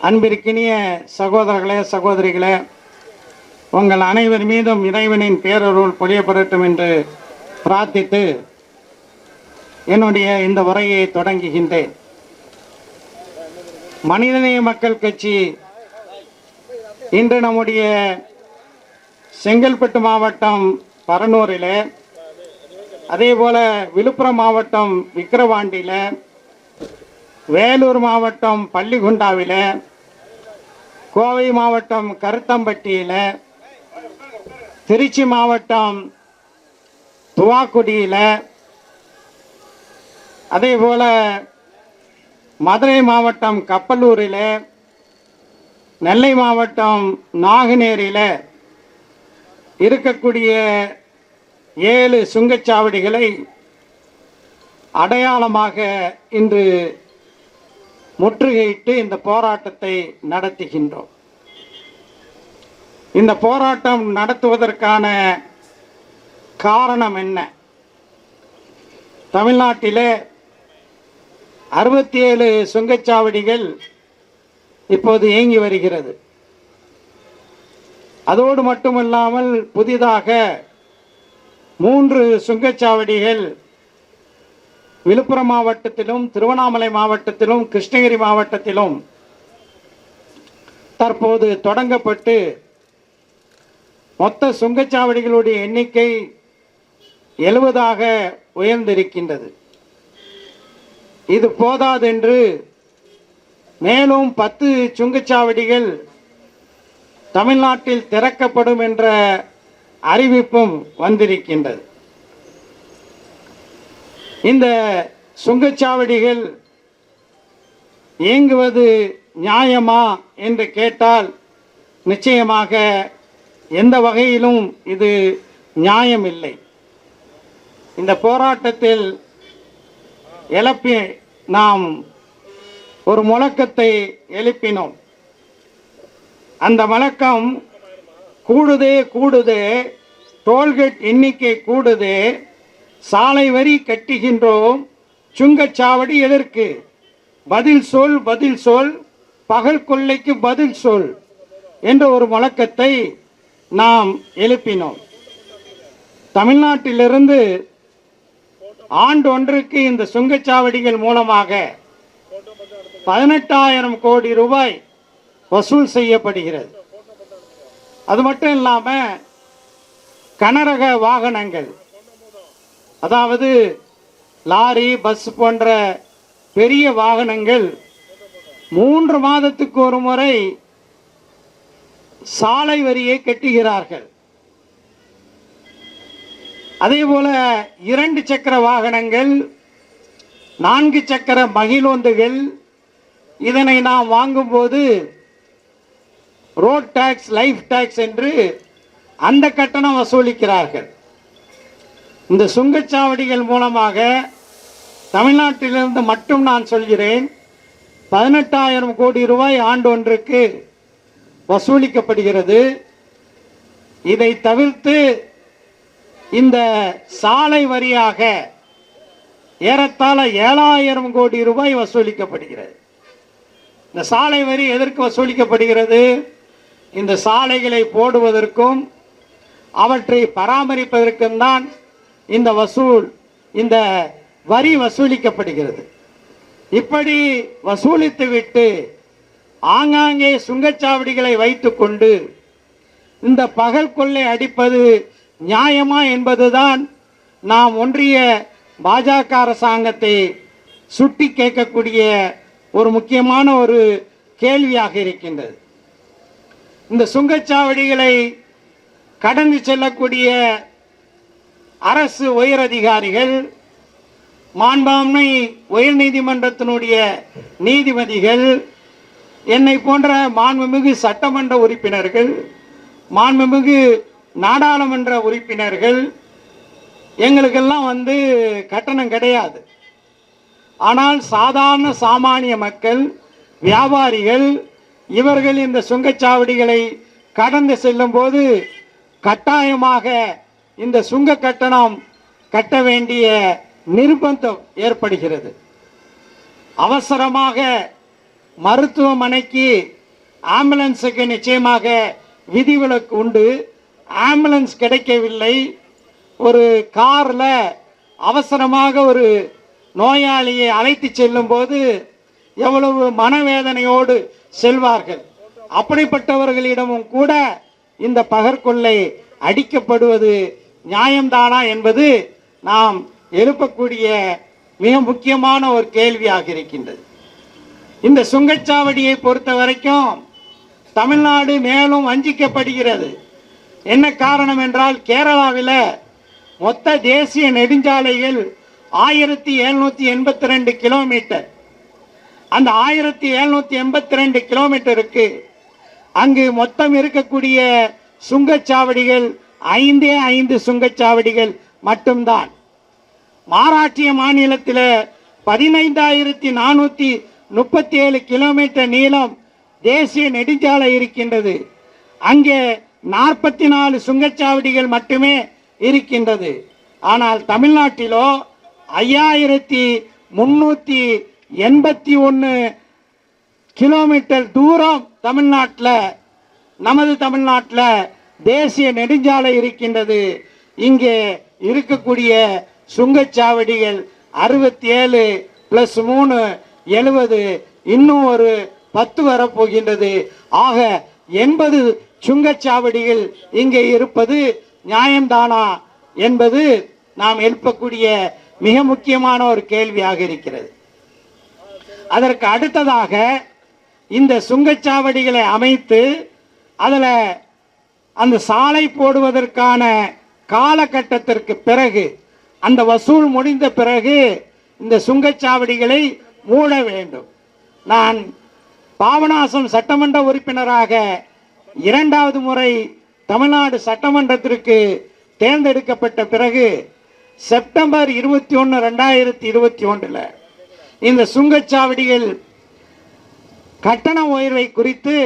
அன்பிற்கினிய சகோதரர்களே, சகோதரிகளே, உங்கள் அனைவர் மீதும் இறைவனின் பேரருள் பொழியப்படட்டும் என்று பிரார்த்தித்து என்னுடைய இந்த உரையை தொடங்குகின்றேன். மனிதநேய மக்கள் கட்சி இன்று நம்முடைய செங்கல்பட்டு மாவட்டம் பரனூரில், அதேபோல விழுப்புரம் மாவட்டம் விக்கிரவாண்டியில், வேலூர் மாவட்டம் பள்ளிகுண்டாவில், கோவை மாவட்டம் கருத்தம்பட்டியில், திருச்சி மாவட்டம் துவாக்குடியில், அதேபோல மதுரை மாவட்டம் கப்பலூரில், நெல்லை மாவட்டம் நாங்குநேரியில் இருக்கக்கூடிய 7 சுங்கச்சாவடிகளை அடையாளமாக இன்று முற்றுகையிட்டு இந்த போராட்டத்தை நடத்துகின்றோம். இந்த போராட்டம் நடத்துவதற்கான காரணம் என்ன? தமிழ்நாட்டிலே 67 சுங்கச்சாவடிகள் இப்போது இயங்கி வருகிறது. அதோடு மட்டுமல்லாமல் புதிதாக 3 சுங்கச்சாவடிகள் விழுப்புரம் மாவட்டத்திலும், திருவண்ணாமலை மாவட்டத்திலும், கிருஷ்ணகிரி மாவட்டத்திலும் தற்போது தொடங்கப்பட்டு மொத்த சுங்கச்சாவடிகளுடைய எண்ணிக்கை 70ஆக உயர்ந்திருக்கின்றது. இது போதாதென்று மேலும் 10 சுங்கச்சாவடிகள் தமிழ்நாட்டில் திறக்கப்படும் என்ற அறிவிப்பும் வந்திருக்கின்றது. இந்த சுங்கச்சாவடிகள் இயங்குவது நியாயமா என்று கேட்டால் நிச்சயமாக எந்த வகையிலும் இது நியாயமில்லை. இந்த போராட்டத்தில் நாம் ஒரு முழக்கத்தை எழுப்பினோம். அந்த முழக்கம் கூடுதே டோல்கேட் எண்ணிக்கை கூடுதே, சாலை வரி கட்டுகின்றோம், சுங்கச்சாவடி எதற்கு? பதில் சொல், பகல் கொள்ளைக்கு பதில் சொல் என்ற ஒரு முழக்கத்தை நாம் எழுப்பினோம். தமிழ்நாட்டிலிருந்து ஆண்டு ஒன்றுக்கு இந்த சுங்கச்சாவடிகள் மூலமாக 18,000 கோடி ரூபாய் வசூல் செய்யப்படுகிறது. அது மட்டும் இல்லாமல் கனரக வாகனங்கள், அதாவது லாரி, பஸ் போன்ற பெரிய வாகனங்கள் 3 மாதத்துக்கு ஒரு முறை சாலை வரியை கட்டுகிறார்கள். அதேபோல 2 சக்கர வாகனங்கள், 4 சக்கர மகிழுந்துகள், இதனை நாம் வாங்கும்போது ரோட் டாக்ஸ், லைஃப் டாக்ஸ் என்று அந்த கட்டணம் வசூலிக்கிறார்கள். இந்த சுங்கச்சாவடிகள் மூலமாக தமிழ்நாட்டிலிருந்து மட்டும் நான் சொல்கிறேன், 18,000 கோடி ரூபாய் ஆண்டு ஒன்றுக்கு வசூலிக்கப்படுகிறது. இதை தவிர்த்து இந்த சாலை வரியாக ஏறத்தாழ 7,000 கோடி ரூபாய் வசூலிக்கப்படுகிறது. இந்த சாலை வரி எதற்கு வசூலிக்கப்படுகிறது? இந்த சாலைகளை போடுவதற்கும் அவற்றை பராமரிப்பதற்கும் தான் இந்த வரி வசூலிக்கப்படுகிறது. இப்படி வசூலித்துவிட்டு ஆங்காங்கே சுங்கச்சாவடிகளை வைத்துக்கொண்டு இந்த பகல் கொள்ளை அடிப்பது நியாயமா என்பதுதான் நாம் ஒன்றிய பாஜக அரசாங்கத்தை சுட்டி கேட்கக்கூடிய ஒரு முக்கியமான ஒரு கேள்வியாக இருக்கின்றது. இந்த சுங்கச்சாவடிகளை கடந்து செல்லக்கூடிய அரசு உயரதிகாரிகள், மாண்பான்மை உயர்நீதிமன்றத்தினுடைய நீதிபதிகள், என்னை போன்ற மாண்புமிகு சட்டமன்ற உறுப்பினர்கள், மாண்புமிகு நாடாளுமன்ற உறுப்பினர்கள், எங்களுக்கெல்லாம் கட்டணம் கிடையாது. ஆனால் சாதாரண சாமானிய மக்கள், வியாபாரிகள், இவர்கள் இந்த சுங்கச்சாவடிகளை கடந்து செல்லும் போது கட்டாயமாக இந்த சுங்க கட்டணம் கட்ட வேண்டிய நிர்பந்தம் ஏற்படுகிறது. அவசரமாக மருத்துவமனைக்கு ஆம்புலன்ஸுக்கு நிச்சயமாக விதிவிலக்கு உண்டு. ஆம்புலன்ஸ் கிடைக்கவில்லை. ஒரு காரில் அவசரமாக ஒரு நோயாளியை அழைத்து செல்லும் போது எவ்வளவு மனவேதனையோடு செல்வார்கள். அப்படிப்பட்டவர்களிடமும் கூட இந்த பகற்கொள்ளை அடிக்கப்படுவது நியாயம்தானா என்பது நாம் எழுப்பக்கூடிய மிக முக்கியமான ஒரு கேள்வியாக இருக்கின்றது. இந்த சுங்கச்சாவடியை பொறுத்த வரைக்கும் தமிழ்நாடு மேலும் வஞ்சிக்கப்படுகிறது. என்ன காரணம் என்றால், கேரளாவில் மொத்த தேசிய நெடுஞ்சாலைகள் 1782 கிலோமீட்டர். அந்த 1782 கிலோமீட்டருக்கு அங்கு மொத்தம் இருக்கக்கூடிய சுங்கச்சாவடிகள் 5 சுங்கச்சாவடிகள் மட்டும்தான். மகாராஷ்டிர மாநிலத்தில் 15,437 கிலோமீட்டர் நீளம் தேசிய நெடுஞ்சாலை இருக்கின்றது. அங்கே 44 சுங்கச்சாவடிகள் மட்டுமே இருக்கின்றது. ஆனால் தமிழ்நாட்டிலோ 5,381 கிலோமீட்டர் தூரம் நமது தமிழ்நாட்டில் தேசிய நெடுஞ்சாலை இருக்கின்றது. இங்கே இருக்கக்கூடிய சுங்கச்சாவடிகள் 67 + 3 70, இன்னும் ஒரு 10 வரப்போகின்றது. ஆக 80 சுங்கச்சாவடிகள் இங்கே இருப்பது நியாயம்தானா என்பது நாம் எழுப்பக்கூடிய மிக முக்கியமான ஒரு கேள்வியாக இருக்கிறது. அதற்கு அடுத்ததாக இந்த சுங்கச்சாவடிகளை அமைத்து அதில் அந்த சாலை போடுவதற்கான காலகட்டத்திற்கு பிறகு, அந்த வசூல் முடிந்த பிறகு இந்த சுங்கச்சாவடிகளை மூட வேண்டும். நான் பாபநாசம் சட்டமன்ற உறுப்பினராக 2வது முறை தமிழ்நாடு சட்டமன்றத்திற்கு தேர்ந்தெடுக்கப்பட்ட பிறகு செப்டம்பர் 21, 2021 இந்த சுங்கச்சாவடிகள் கட்டண உயர்வை குறித்து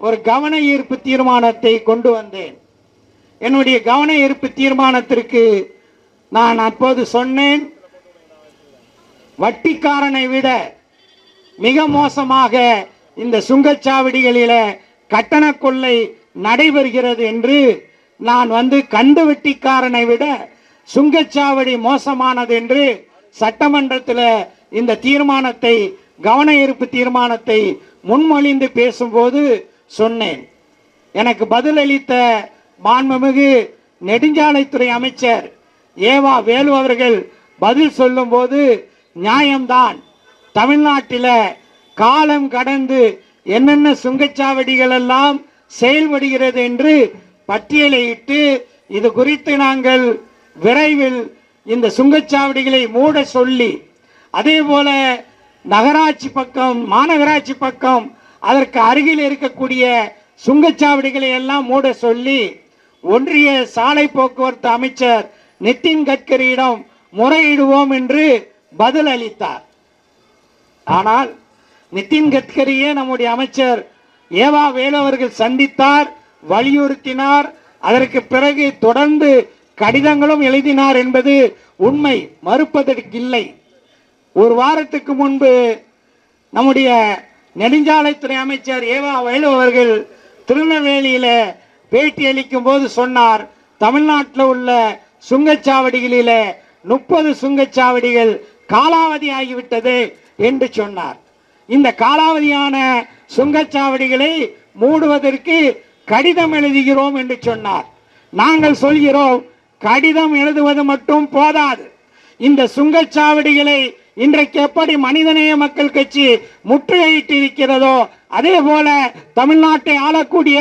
ஒரு கவன ஈர்ப்பு தீர்மானத்தை கொண்டு வந்தேன். என்னுடைய கவன ஈர்ப்பு தீர்மானத்திற்கு நான் அப்போது சொன்னேன், வட்டிக்காரனை விட மிக மோசமாக இந்த சுங்கச்சாவடிகளில கட்டண கொள்ளை நடைபெறுகிறது என்று. நான் கந்து வெட்டிக்காரனை விட சுங்கச்சாவடி மோசமானது என்று சட்டமன்றத்தில் இந்த தீர்மானத்தை, கவன ஈர்ப்பு தீர்மானத்தை முன்மொழிந்து பேசும்போது சொன்னேன். எனக்கு பதிலளித்த மாண்புமிகு நெடுஞ்சாலைத்துறை அமைச்சர் ஏவா வேலு அவர்கள் பதில் சொல்லும் போது, நியாயம்தான், தமிழ்நாட்டில் காலம் கடந்து என்னென்ன சுங்கச்சாவடிகள் எல்லாம் செயல்படுகிறது என்று பட்டியலிட்டு, இது குறித்து நாங்கள் விரைவில் இந்த சுங்கச்சாவடிகளை மூட சொல்லி, அதே போல நகராட்சி பக்கம், மாநகராட்சி பக்கம், அதற்கு அருகில் இருக்கக்கூடிய சுங்கச்சாவடிகளை எல்லாம் மூட சொல்லி ஒன்றிய சாலை போக்குவரத்து அமைச்சர் நிதின் கட்கரியிடம் முறையிடுவோம் என்று பதில் அளித்தார். ஆனால் நிதின் கட்கரியே நம்முடைய அமைச்சர் ஏவா வேலு அவர்கள் சந்தித்தார், வலியுறுத்தினார். அதற்கு பிறகு தொடர்ந்து கடிதங்களும் எழுதினார் என்பது உண்மை, மறுப்பதற்கு இல்லை. ஒரு வாரத்துக்கு முன்பு நம்முடைய நெடுஞ்சாலைத்துறை அமைச்சர் ஏவா வேலு அவர்கள் திருநெல்வேலியில பேட்டி அளிக்கும் போது சொன்னார், தமிழ்நாட்டில் உள்ள சுங்கச்சாவடிகளில 30 சுங்கச்சாவடிகள் காலாவதி ஆகிவிட்டது என்று சொன்னார். இந்த காலாவதியான சுங்கச்சாவடிகளை மூடுவதற்கு கடிதம் எழுதுகிறோம் என்று சொன்னார். நாங்கள் சொல்கிறோம், கடிதம் எழுதுவது மட்டும் போதாது. இந்த சுங்கச்சாவடிகளை இன்றைக்கு எப்படி மனிதநேய மக்கள் கட்சி முற்றுகையிட்டு இருக்கிறதோ, அதே போல தமிழ்நாட்டை ஆளக்கூடிய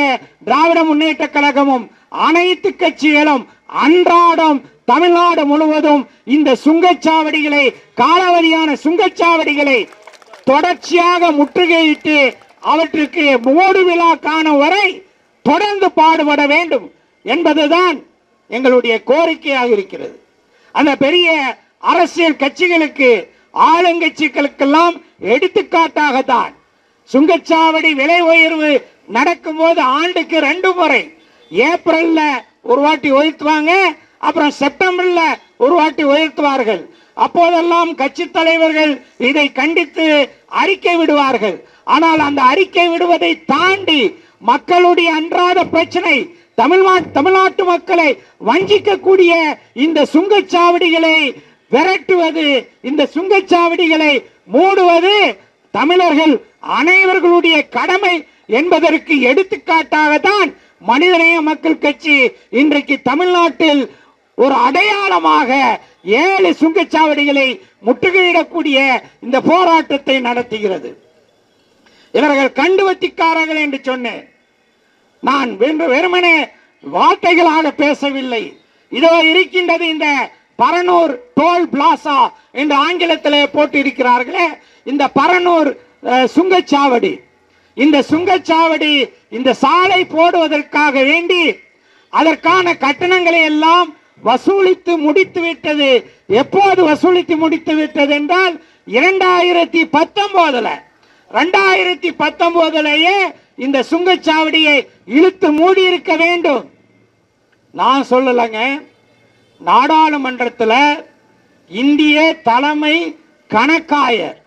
திராவிட முன்னேற்ற கழகமும் அனைத்து கட்சிகளும் அன்றாடம் தமிழ்நாடு முழுவதும் இந்த சுங்கச்சாவடிகளை, காலாவதியான சுங்கச்சாவடிகளை தொடர்ச்சியாக முற்றுகையிட்டு அவற்றுக்கு மூடு விழா காணும் வரை தொடர்ந்து பாடுபட வேண்டும் என்பதுதான் எங்களுடைய கோரிக்கையாக இருக்கிறது. அந்த பெரிய அரசியல் கட்சிகளுக்கு, ஆளுங்கட்சிகளுக்கெல்லாம் எடுத்துக்காட்டாக தான் சுங்கச்சாவடி விலை உயர்வு நடக்கும் போது ஆண்டுக்கு 2 முறை, ஏப்ரல்ல ஒரு வாட்டி உயர்த்துவாங்க, அப்புறம் செப்டம்பர்ல ஒரு வாட்டி உயர்த்துவார்கள். அப்போதெல்லாம் கட்சி தலைவர்கள் இதை கண்டித்து அறிக்கை விடுவார்கள். ஆனால் அந்த அறிக்கை விடுவதை தாண்டி மக்களுடைய அன்றாட பிரச்சனை, தமிழ்நாட்டு மக்களை வஞ்சிக்கக்கூடிய இந்த சுங்கச்சாவடிகளை விரட்டுவது, இந்த சுங்கச்சாவடிகளை மூடுவது தமிழர்கள் அனைவர்களுடைய கடமை என்பதற்கு எடுத்துக்காட்டாகத்தான் மனிதநேய மக்கள் கட்சி இன்றைக்கு தமிழ்நாட்டில் ஒரு அடையாளமாக 7 சுங்கச்சாவடிகளை முற்றுகையிடக்கூடிய இந்த போராட்டத்தை நடத்துகிறது. இவர்கள் கண்டுவத்திக்காரர்கள் என்று சொன்னேன். நான் வெறுமனே வார்த்தைகளாக பேசவில்லை. இதோ இருக்கின்றது இந்த பரனூர் டோல் பிளாசா என்று ஆங்கிலத்திலே போட்டு இருக்கிறார்களே, இந்த பரனூர் சுங்கச்சாவடி. இந்த சுங்கச்சாவடி இந்த சாலை போடுவதற்காக வேண்டி அதற்கான கட்டணங்களை எல்லாம் வசூலித்து முடித்து விட்டது. எப்போது வசூலித்து முடித்து விட்டது என்றால் 2019 இந்த சுங்கச்சாவடியை இழுத்து மூடி இருக்க வேண்டும். நான் சொல்லலங்க, நாடாளுமன்றத்தில் இந்திய தலைமை கணக்காயர்,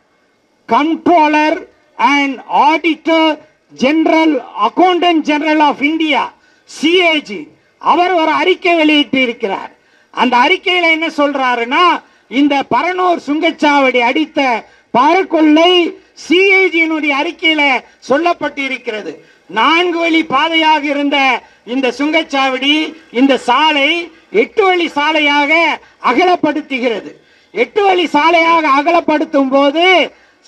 controller and auditor general, accountant general of India, CAG, அவர் ஒரு அறிக்கை வெளியிட்டு இருக்கிறார். அந்த அறிக்கையில என்ன சொல்றாருன்னா, இந்த பரனூர் சுங்கச்சாவடி அடித்த பரக்கொள்ளை சிஏஜியினுடைய அறிக்கையில சொல்லப்பட்டு இருக்கிறது. 4 வழி பாதையாக இருந்த இந்த சுங்கச்சாவடி, இந்த சாலை 8 வழி சாலையாக அகலப்படுத்துகிறது. 8 வழி சாலையாக அகலப்படுத்தும் போது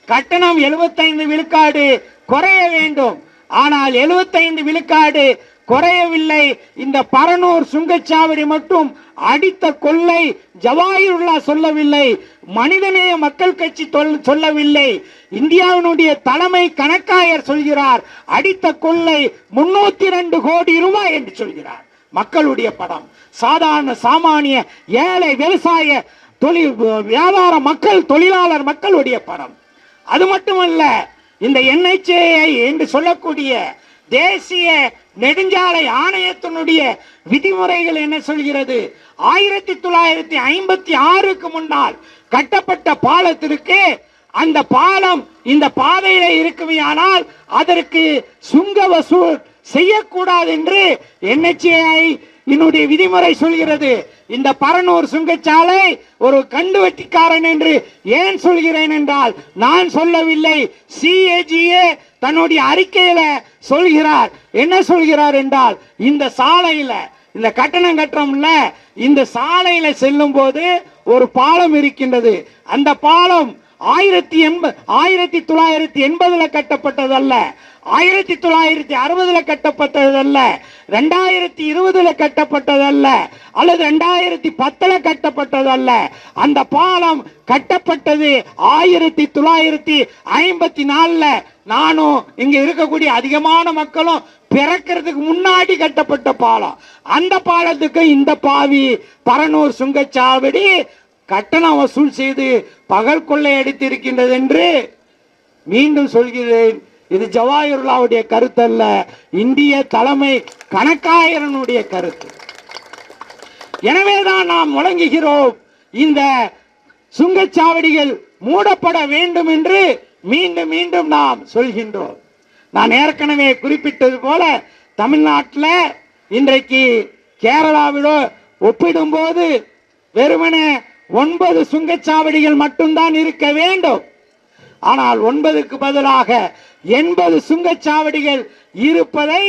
கட்டணம் 75 விழுக்காடு குறைய வேண்டும். ஆனால் 75 விழுக்காடு குறையவில்லை. இந்த பரனூர் சுங்கச்சாவடி மட்டும் அடித்த கொள்ளை ஜவாஹிருல்லா சொல்லவில்லை, மனிதநேய மக்கள் கட்சி சொல்லவில்லை, இந்தியாவினுடைய தலைமை கணக்காயர் சொல்கிறார். அடித்த கொள்ளை 302 கோடி ரூபாய் என்று சொல்கிறார். மக்களுடைய படம், சாதாரண சாமானிய ஏழை விவசாய தொழில் வியாபார மக்கள், தொழிலாளர் மக்களுடைய படம். அது மட்டுமல்ல, இந்த NHAI என்று சொல்லக்கூடிய தேசிய நெடுஞ்சாலை ஆணையத்தினுடைய விதிமுறைகள் என்ன சொல்கிறது? 1956க்கு முன்னால் கட்டப்பட்ட பாலத்திற்கு அந்த பாலம் இந்த பாதையில இருக்குமையானால் அதற்கு சுங்க வசூல் செய்யக்கூடாது என்று NHAI என்னுடைய விதிமுறை சொல்கிறது. இந்த பரனூர் சுங்கச்சாலை ஒரு கண்டுவட்டிக்காரன் என்று ஏன் சொல்கிறேன் என்றால், நான் சொல்லவில்லை, சிஏஜியே தன்னுடைய அறிக்கையில சொல்கிறார். என்ன சொல்கிறார் என்றால், இந்த சாலையில இந்த கட்டணம் கட்டுறோம்ல, இந்த சாலையில செல்லும் போது ஒரு பாலம் இருக்கின்றது. அந்த பாலம் 1980 கட்டப்பட்டதல்ல, 1960 கட்டப்பட்டதல்ல, 2020 கட்டப்பட்டதல்ல, அல்லது 2010 கட்டப்பட்டதல்ல. அந்த பாலம் கட்டப்பட்டது 1954. நானும் இங்க இருக்கக்கூடிய அதிகமான மக்களும் பிறக்கிறதுக்கு முன்னாடி கட்டப்பட்ட பாலம். அந்த பாலத்துக்கு இந்த பாவி பரனூர் சுங்கச்சாவடி கட்டணம் வசூல் செய்து பகல் கொள்ளை அடித்திருக்கின்றது என்று மீண்டும் சொல்கிறேன். இது ஜவாஹிருல்லாவுடைய கருத்து அல்ல, இந்திய தலைமை கணக்காயரனுடைய கருத்து. எனவேதான் நாம் முழங்குகிறோம், இந்த சுங்கச்சாவடிகள் மூடப்பட வேண்டும் என்று மீண்டும் மீண்டும் நாம் சொல்கின்றோம். நான் ஏற்கனவே குறிப்பிட்டது போல தமிழ்நாட்டில் இன்றைக்கு கேரளாவிலோ ஒப்பிடும்போது வெறுமனே 9 சுங்கச்சாவடிகள் மட்டும்தான் இருக்க வேண்டும். ஆனால் 9க்கு பதிலாக 80 சுங்கச்சாவடிகள் இருப்பதை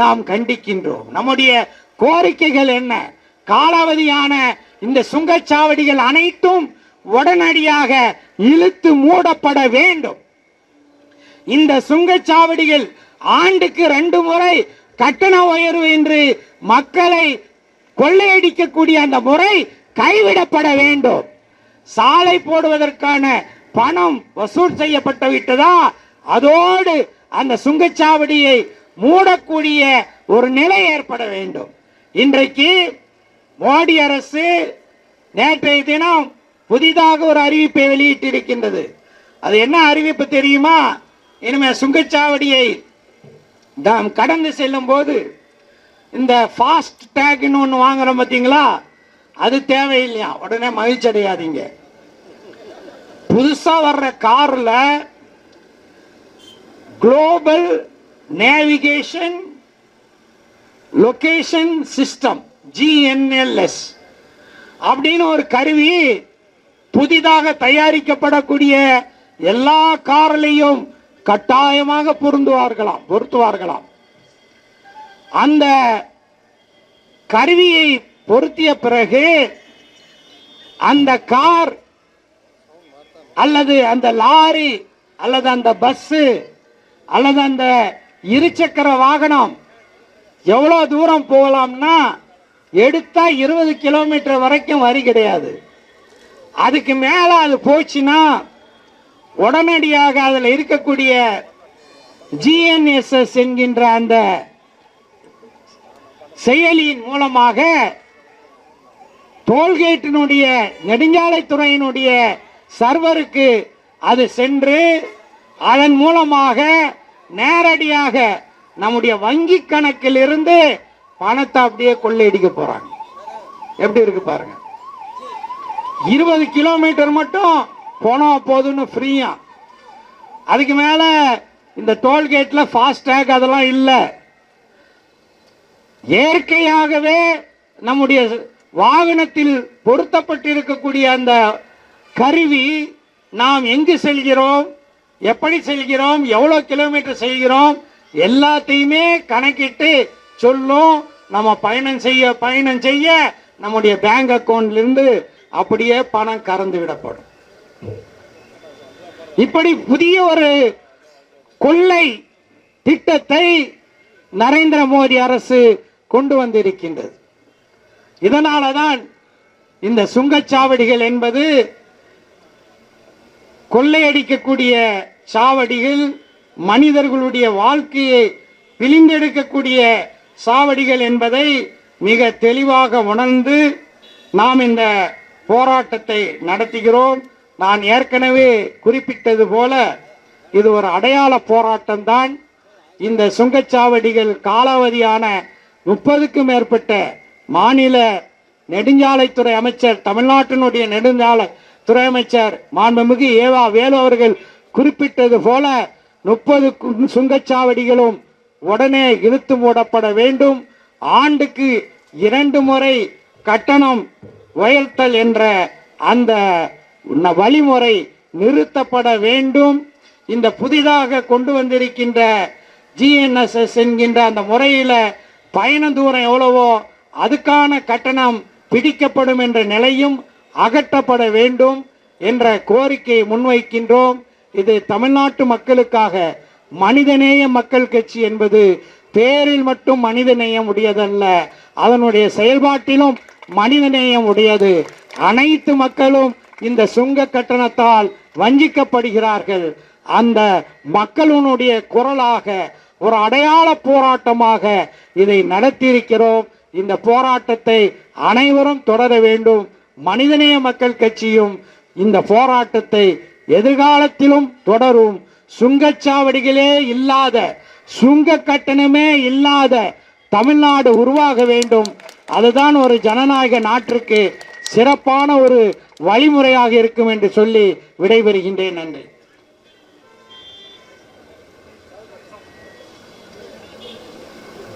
நாம் கண்டிக்கின்றோம். நம்முடைய கோரிக்கைகள் என்ன? காலாவதியான இந்த சுங்கச்சாவடிகள் அனைத்தும் உடனடியாக இழுத்து மூடப்பட வேண்டும். இந்த சுங்கச்சாவடிகள் ஆண்டுக்கு 2 முறை கட்டண உயர்வு என்று மக்களை கொள்ளையடிக்கக்கூடிய அந்த முறை கைவிடப்பட வேண்டும். சாலை போடுவதற்கான பணம் வசூல் செய்யப்பட்டு விட்டதா, அதோடு அந்த சுங்கச்சாவடியை மூடக்கூடிய ஒரு நிலை ஏற்பட வேண்டும். இன்றைக்கு மோடி அரசு நேற்றைய தினம் புதிதாக ஒரு அறிவிப்பை வெளியிட்டிருக்கின்றது. அது என்ன அறிவிப்பு தெரியுமா? இனிமே சுங்கச்சாவடியை நாம் கடந்து செல்லும் போது இந்த ஃபாஸ்ட் டேக்னு ஒன்று வாங்குறோம் பார்த்தீங்களா, அது தேவையில்லையா? உடனே மகிழ்ச்சி அடையாதீங்க. புதுசா வர்ற கார்ல global navigation location system GNLS அப்படின்னு ஒரு கருவி புதிதாக தயாரிக்கப்படக்கூடிய எல்லா கார்லையும் கட்டாயமாக பொருத்துவார்களாம். அந்த கருவியை பொருத்திய பிறகு அந்த கார் அல்லது அந்த லாரி அல்லது அந்த பஸ் அல்லது அந்த இருசக்கர வாகனம் எவ்வளவு தூரம் போகலாம்னா எடுத்தா 20 கிலோமீட்டர் வரைக்கும் வரி கிடையாது. அதுக்கு மேல அது போச்சுன்னா உடனடியாக அதில் இருக்கக்கூடிய GNSS என்கின்ற அந்த செயலியின் மூலமாக டோல்கேட்டினுடைய நெடுஞ்சாலைத்துறையினுடைய சர்வருக்கு அது சென்று அதன் மூலமாக நேரடியாக நம்முடைய வங்கி கணக்கில் இருந்து பணத்தை அப்படியே கொள்ளையடிக்க போறாங்க. எப்படி இருக்கு பாருங்க. 20 கிலோமீட்டர் மட்டும் போனா போதுன்னு ஃப்ரீயா. அதுக்கு மேல இந்த டோல்கேட்ல ஃபாஸ்டேக் அதெல்லாம் இல்லை. இயற்கையாகவே நம்முடைய வாகனத்தில் பொருத்தப்பட்டிருக்கக்கூடிய அந்த கருவி நாம் எங்கு செல்கிறோம், எப்படி செல்கிறோம், எவ்வளவு கிலோமீட்டர் செல்கிறோம் எல்லாத்தையுமே கணக்கிட்டு சொல்லும். நம்ம பயணம் செய்ய நம்முடைய பேங்க் அக்கவுண்ட்ல இருந்து அப்படியே பணம் கறந்து விடப்படும். இப்படி புதிய ஒரு கொள்ளை திட்டத்தை நரேந்திர மோடி அரசு கொண்டு வந்திருக்கின்றது. இதனாலதான் இந்த சுங்கச்சாவடிகள் என்பது கொள்ளையடிக்கக்கூடிய சாவடிகள், மனிதர்களுடைய வாழ்க்கையை பிழிந்தெடுக்கக்கூடிய சாவடிகள் என்பதை மிக தெளிவாக உணர்ந்து நாம் இந்த போராட்டத்தை நடத்துகிறோம். நான் ஏற்கனவே குறிப்பிட்டது போல இது ஒரு அடையாள போராட்டம் தான். இந்த சுங்கச்சாவடிகள் காலாவதியான 30க்கும் மேற்பட்ட மாநில நெடுஞ்சாலைத்துறை அமைச்சர், தமிழ்நாட்டினுடைய நெடுஞ்சாலைத்துறை அமைச்சர் மாண்புமிகு ஏவா வேலு அவர்கள் குறிப்பிட்டது போல 30 சுங்கச்சாவடிகளும் உடனே இழுத்து மூடப்பட வேண்டும். ஆண்டுக்கு 2 முறை கட்டணம் உயர்த்தல் என்ற அந்த வழிமுறை நிறுத்தப்பட வேண்டும். இந்த புதிதாக கொண்டு வந்திருக்கின்ற GNSS என்கின்ற அந்த முறையில பயண தூரம் எவ்வளவோ அதுக்கான கட்டணம் பிடிக்கப்படும் என்ற நிலையும் அகற்றப்பட வேண்டும் என்ற கோரிக்கையை முன்வைக்கின்றோம். இது தமிழ்நாட்டு மக்களுக்காக. மனிதநேய மக்கள் கட்சி என்பது பேரில் மட்டும் மனிதநேயம் உடையதல்ல, அதனுடைய செயல்பாட்டிலும் மனிதநேயம் உடையது. அனைத்து மக்களும் இந்த சுங்க கட்டணத்தால் வஞ்சிக்கப்படுகிறார்கள். அந்த மக்களுடைய குரலாக ஒரு அடையாள போராட்டமாக இதை நடத்தியிருக்கிறோம். இந்த போராட்டத்தை அனைவரும் தொடர வேண்டும். மனிதநேய மக்கள் கட்சியும் இந்த போராட்டத்தை எதிர்காலத்திலும் தொடரும். சுங்கச்சாவடிகளே இல்லாத, சுங்க கட்டணமே இல்லாத தமிழ்நாடு உருவாக வேண்டும். அதுதான் ஒரு ஜனநாயக நாட்டிற்கு சிறப்பான ஒரு வழிமுறையாக இருக்கும் என்று சொல்லி விடைபெறுகின்றேன். நன்றி.